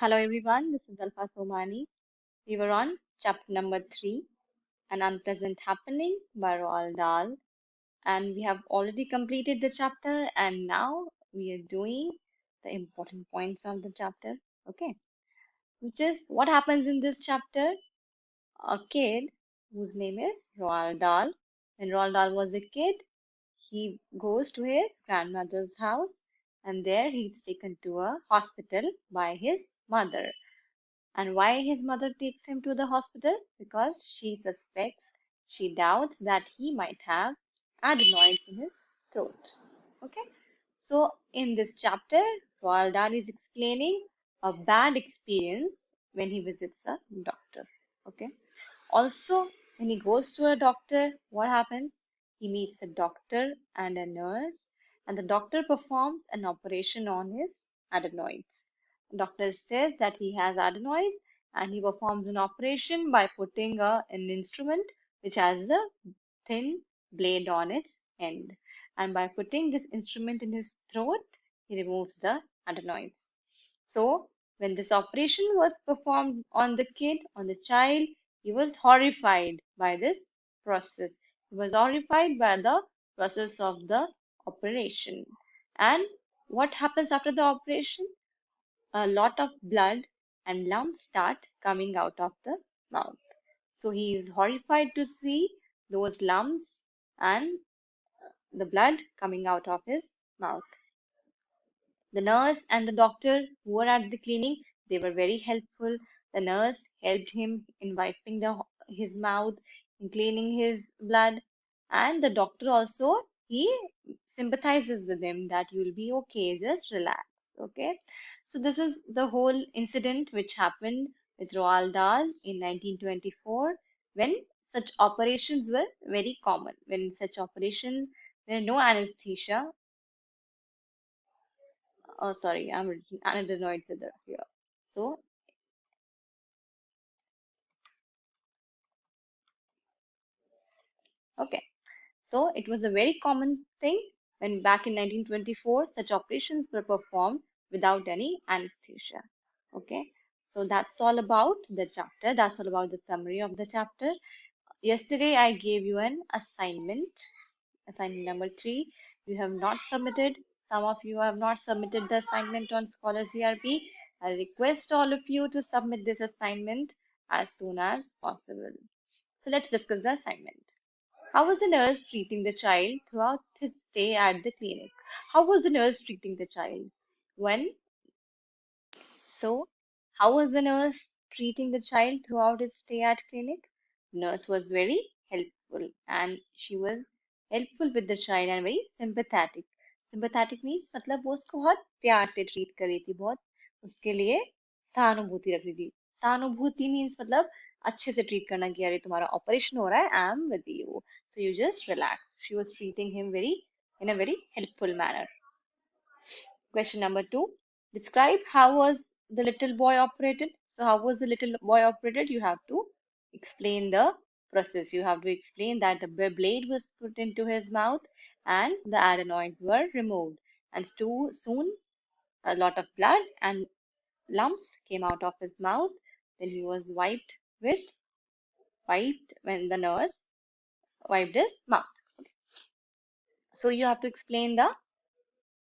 Hello everyone, this is Alfa Somani. We were on chapter number 3, An Unpleasant Happening by Roald Dahl, and we have already completed the chapter, and now we are doing the important points of the chapter. Okay, which is what happens in this chapter. A kid whose name is Roald Dahl. When Roald Dahl was a kid, he goes to his grandmother's house, and there he's taken to a hospital by his mother. And why his mother takes him to the hospital? Because she suspects, she doubts that he might have adenoids in his throat. Okay. So in this chapter, Roald Dahl is explaining a bad experience when he visits a doctor. Okay. Also, when he goes to a doctor, what happens? He meets a doctor and a nurse, and the doctor performs an operation on his adenoids. The doctor says that he has adenoids, and he performs an operation by putting an instrument which has a thin blade on its end. And by putting this instrument in his throat, he removes the adenoids. So, when this operation was performed on the kid, on the child, he was horrified by this process. He was horrified by the process of the operation. And what happens after the operation? A lot of blood and lumps start coming out of the mouth. So he is horrified to see those lumps and the blood coming out of his mouth. The nurse and the doctor who were at the clinic, they were very helpful. The nurse helped him in wiping his mouth, in cleaning his blood, and the doctor also, he sympathizes with him that you'll be okay, just relax. Okay. So this is the whole incident which happened with Roald Dahl in 1924 when such operations were very common. When such operations were no anesthesia, oh sorry, I'm written anadenoids here. So okay, so it was a very common thing when back in 1924 such operations were performed without any anesthesia. Okay, so that's all about the chapter. That's all about the summary of the chapter. Yesterday I gave you an assignment number 3. You have not submitted. Some of you have not submitted the assignment on Scholar CRP. I request all of you to submit this assignment as soon as possible. So let's discuss the assignment. How was the nurse treating the child throughout his stay at the clinic? How was the nurse treating the child? When? So, how was the nurse treating the child throughout his stay at clinic? Nurse was very helpful and she was helpful with the child and very sympathetic. Sympathetic means मतलब वो उसको बहुत प्यार से treat कर रही थी, बहुत उसके लिए सहानुभूति रख रही थी. सहानुभूति means मतलब अच्छे से ट्रीट करना कि अरे तुम्हारा ऑपरेशन हो रहा है, I am with you, so you just relax. She was treating him in a very helpful manner. Question number 2. Describe how was the little boy operated. So how was the little boy operated? You have to explain the process. You have to explain that the blade was put into his mouth and the adenoids were removed. And soon a lot of blood and lumps came out of his mouth. Then he was wiped when the nurse wiped his mouth. So you have to explain the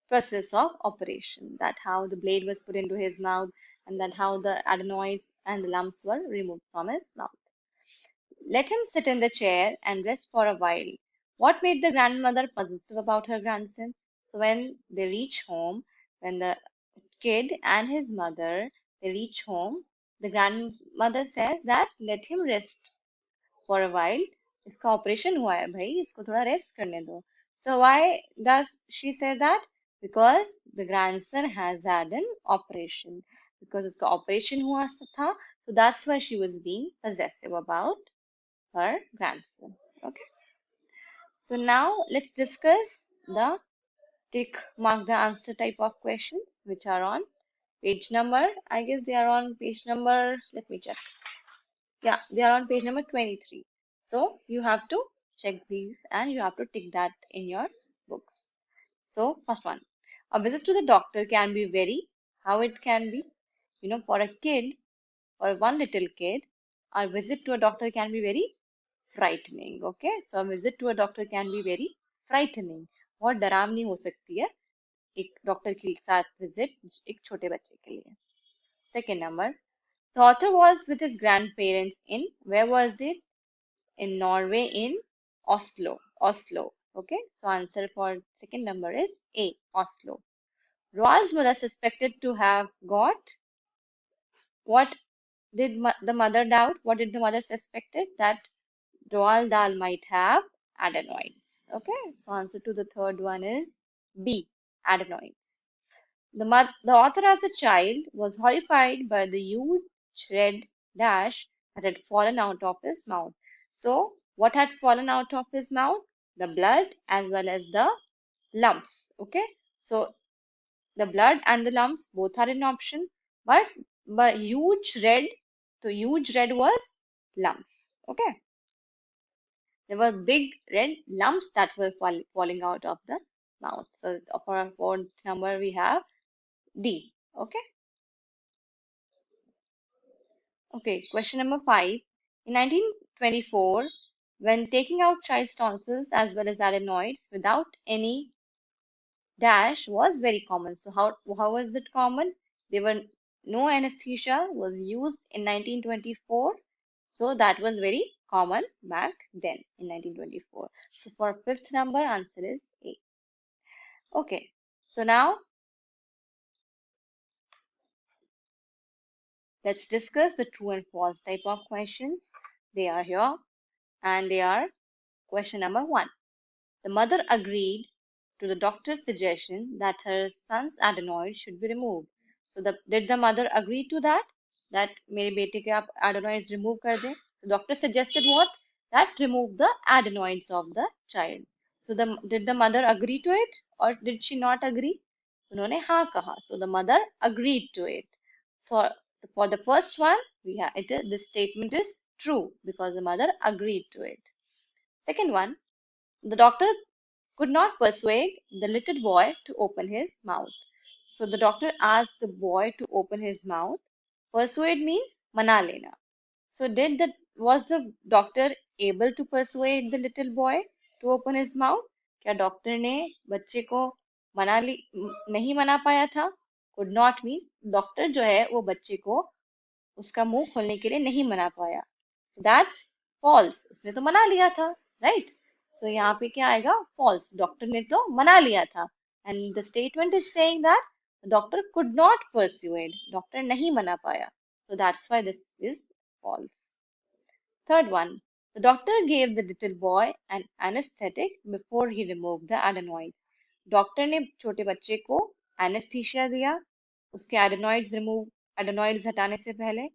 process of operation, that how the blade was put into his mouth and that how the adenoids and the lumps were removed from his mouth. Let him sit in the chair and rest for a while. What made the grandmother possessive about her grandson? So when they reach home, when the kid and his mother, they reach home, the grandmother says that let him rest for a while. इसका operation हुआ है भाई, इसको थोड़ा rest करने दो. So why does she say that? Because the grandson has had an operation. Because उसका operation हुआ था, so that's why she was being possessive about her grandson. Okay. So now let's discuss the tick mark the answer type of questions which are on page number. I guess they are on page number. Let me check. Yeah, they are on page number 23. So you have to check these and you have to tick that in your books. So first one, a visit to the doctor can be very, how it can be? For a kid, or one little kid, our visit to a doctor can be very frightening. Okay, so a visit to a doctor can be very frightening. बहुत डरावनी हो सकती है एक doctor के साथ visit एक छोटे बच्चे के लिए. Second number, the author was with his grandparents in, where was it? In Norway, in Oslo. Oslo. Okay, so answer for second number is A, Oslo. Roald's mother suspected to have got, what did the mother doubt? What did the mother suspected? That Roald Dahl might have adenoids. Okay, so answer to the third one is B, adenoids. The author as a child was horrified by the huge red dash that had fallen out of his mouth. So, what had fallen out of his mouth? The blood as well as the lumps. Okay, so the blood and the lumps both are an option, but huge red, so huge red was lumps. Okay, there were big red lumps that were falling out of the mouth. So for our fourth number, we have D. Okay. Okay, question number 5. In 1924, when taking out child's tonsils as well as adenoids without any dash was very common. So how was it common? There were no anesthesia was used in 1924. So that was very common back then in 1924. So for fifth number, answer is A. Okay, so now let's discuss the true and false type of questions. They are here, and they are question number 1. The mother agreed to the doctor's suggestion that her son's adenoid should be removed. So did the mother agree to that? That मेरे बेटे के आप adenoids remove कर दें. So doctor suggested what? That remove the adenoids of the child. So did the mother agree to it or did she not agree? उन्होंने हाँ कहा. So the mother agreed to it. So for the first one, this statement is true because the mother agreed to it. Second one, the doctor could not persuade the little boy to open his mouth. So the doctor asked the boy to open his mouth. Persuade means mana lena. So was the doctor able to persuade the little boy to open his mouth? क्या doctor ने बच्चे को नहीं मना पाया था? Could not means doctor जो है वो बच्चे को उसका मुंह खोलने के लिए नहीं मना पाया. So that's false. उसने तो मना लिया था, right? So यहाँ पे क्या आएगा? False. डॉक्टर ने तो मना लिया था. And the statement is saying that the doctor could not persuade. Doctor नहीं मना पाया. So that's why this is false. Third one, the doctor gave the little boy an anesthetic before he removed the adenoids. Doctor ने छोटे बच्चे को anesthesia दिया उसके adenoids हटाने से पहले.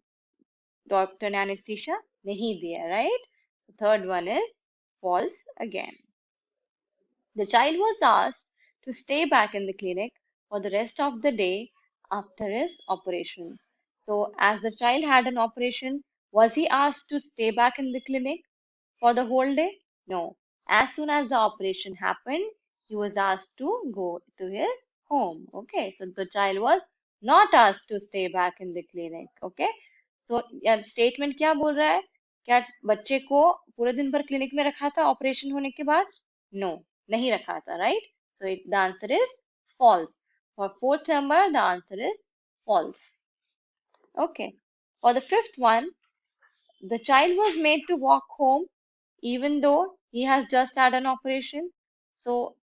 डॉक्टर ने anesthesia नहीं दिया, right? So third one is false again. The child was asked to stay back in the clinic for the rest of the day after his operation. So as the child had an operation, was he asked to stay back in the clinic for the whole day? No. As soon as the operation happened, he was asked to go to his home. Okay, so the child was not asked to stay back in the clinic. Okay, so statement क्या बोल रहा है? क्या बच्चे को पूरे दिन भर क्लिनिक में रखा था ऑपरेशन होने के बाद? No, नहीं रखा था, right? So the answer is false. For fourth number, the answer is false. Okay, for the fifth one, the child was made to walk home even though he has just had an operation. So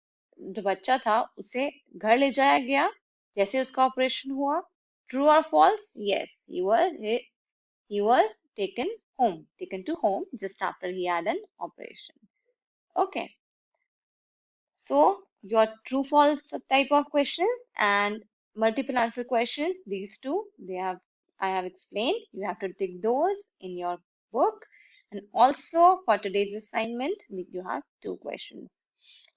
जो बच्चा था उसे घर ले जाया गया जैसे उसका ऑपरेशन हुआ. True or false? Yes, he was taken to home just after he had an operation. Okay, so your true false type of questions and multiple answer questions, these two, I have explained. You have to take those in your book. And also for today's assignment, you have two questions.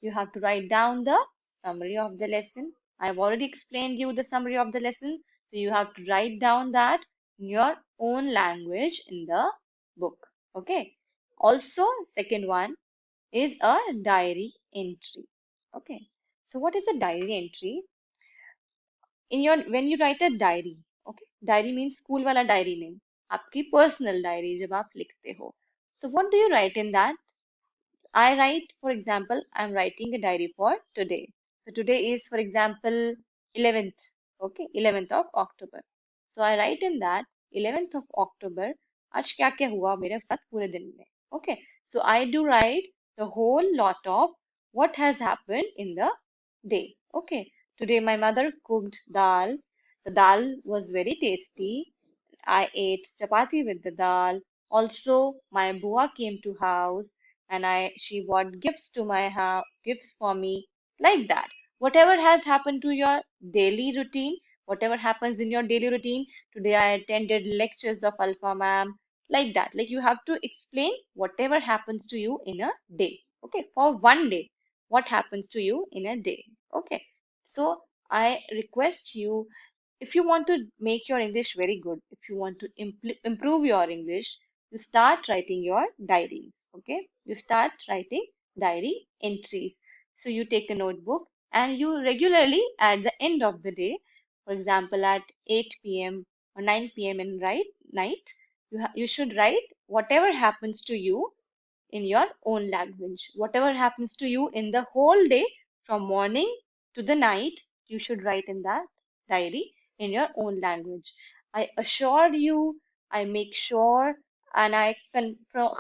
You have to write down the summary of the lesson. I've already explained you the summary of the lesson. So you have to write down that in your own language in the book. Okay. Also, second one is a diary entry. Okay. So what is a diary entry? When you write a diary, okay, diary means school वाला diary नहीं, आपकी personal diary जब आप लिखते हो. So what do you write in that? I write, for example, I'm writing a diary for today. So today is, for example, 11th, okay, 11th of October. So I write in that 11th of October, आज क्या क्या हुआ मेरे साथ पूरे दिन में. Okay, so I do write the whole lot of what has happened in the day. Okay, today my mother cooked dal. The dal was very tasty. I ate chapati with the dal. Also, my bua came to house and she bought gifts to my house, gifts for me, like that. Whatever has happened to your daily routine, whatever happens in your daily routine, today I attended lectures of Alpha Ma'am, like that. Like you have to explain whatever happens to you in a day. Okay, for one day, what happens to you in a day. Okay, so I request you, if you want to make your English very good, if you want to improve your English, you start writing your diaries. Okay, you start writing diary entries. So you take a notebook and you regularly at the end of the day, for example, at 8 p.m. or 9 p.m. in night, you should write whatever happens to you in your own language. Whatever happens to you in the whole day, from morning to the night, you should write in that diary in your own language. I assure you, I make sure, and I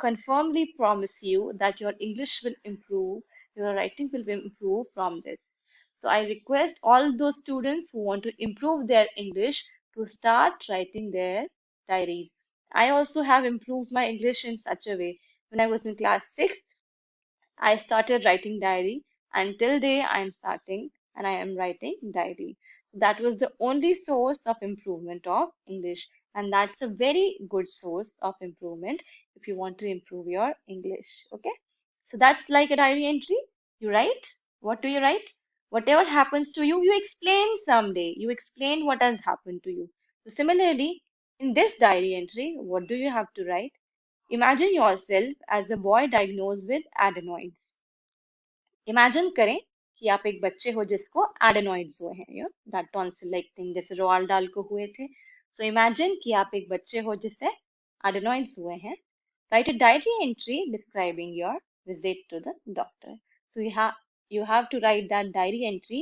confirmly promise you that your English will improve, your writing will improve from this. So I request all those students who want to improve their English to start writing their diaries. I also have improved my English in such a way. When I was in class 6th, I started writing diary. Until day I am starting and I am writing diary. So that was the only source of improvement of English. And that's a very good source of improvement if you want to improve your English. Okay. So that's like a diary entry. You write. What do you write? Whatever happens to you, you explain someday. You explain what has happened to you. So similarly, in this diary entry, what do you have to write? Imagine yourself as a boy diagnosed with adenoids. Imagine करें कि आप एक बच्चे हो जिसको adenoids हुए हैं, that tonsil like thing, जैसे रोआल डाल को हुए थे. सो इमेजिन कि आप एक बच्चे हो जिससे एडेनॉइड्स हुए हैं. Write a diary entry describing your visit to the doctor. So you have to write that diary entry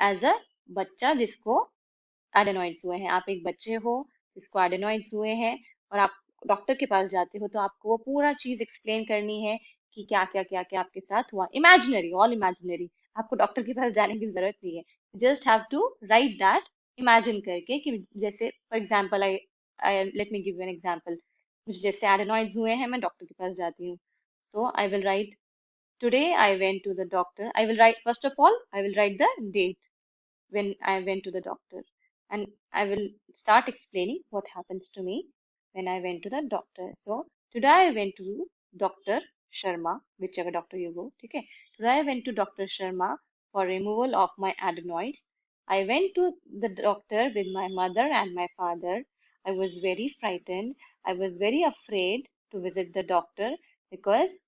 as a बच्चा जिसको एडेनॉइड्स हुए हैं. आप एक बच्चे हो जिसको एडेनॉइड्स हुए हैं और आप डॉक्टर के पास जाते हो, तो आपको वो पूरा चीज एक्सप्लेन करनी है कि क्या क्या आपके साथ हुआ. Imaginary, all imaginary. आपको डॉक्टर के पास जाने की जरूरत नहीं है. Just have to write that, imagine करके कि जैसे for example I let me give you an example. मुझे जैसे एडेनॉइड्स हुए हैं, मैं डॉक्टर के पास जाती हूँ. So I will write, today I went to the doctor. I will write, first of all, I will write the date when I went to the doctor. And I will start explaining what happens to me when I went to the doctor. So today I went to Dr. Sharma, whichever doctor you go. Okay. Today I went to Dr. Sharma for removal of my adenoids. I went to the doctor with my mother and my father. I was very frightened. I was very afraid to visit the doctor because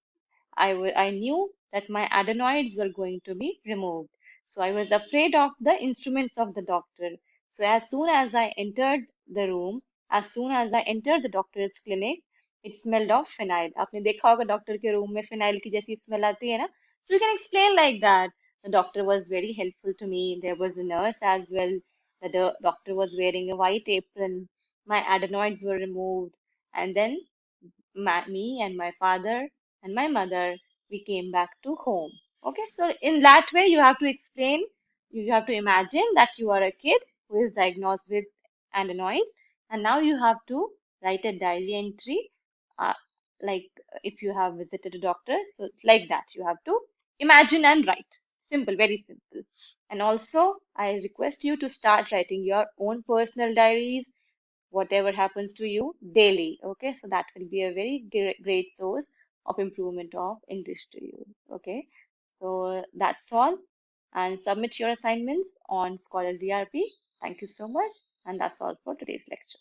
I knew that my adenoids were going to be removed. So I was afraid of the instruments of the doctor. So as soon as I entered the room, as soon as I entered the doctor's clinic, it smelled of phenyl. आपने देखा होगा doctor के room में phenyl की जैसी smell आती है ना? So you can explain like that. The doctor was very helpful to me. There was a nurse as well. The doctor was wearing a white apron. My adenoids were removed. And then me and my father and my mother, we came back to home. Okay, so in that way, you have to explain, you have to imagine that you are a kid who is diagnosed with adenoids, and now you have to write a diary entry, uh, like if you have visited a doctor. So, like that, you have to imagine and write. Simple, very simple. And also, I request you to start writing your own personal diaries, whatever happens to you daily. Okay, so that will be a very great source of improvement of English to you. Okay, so that's all, and submit your assignments on Scholars ERP. Thank you so much, and that's all for today's lecture.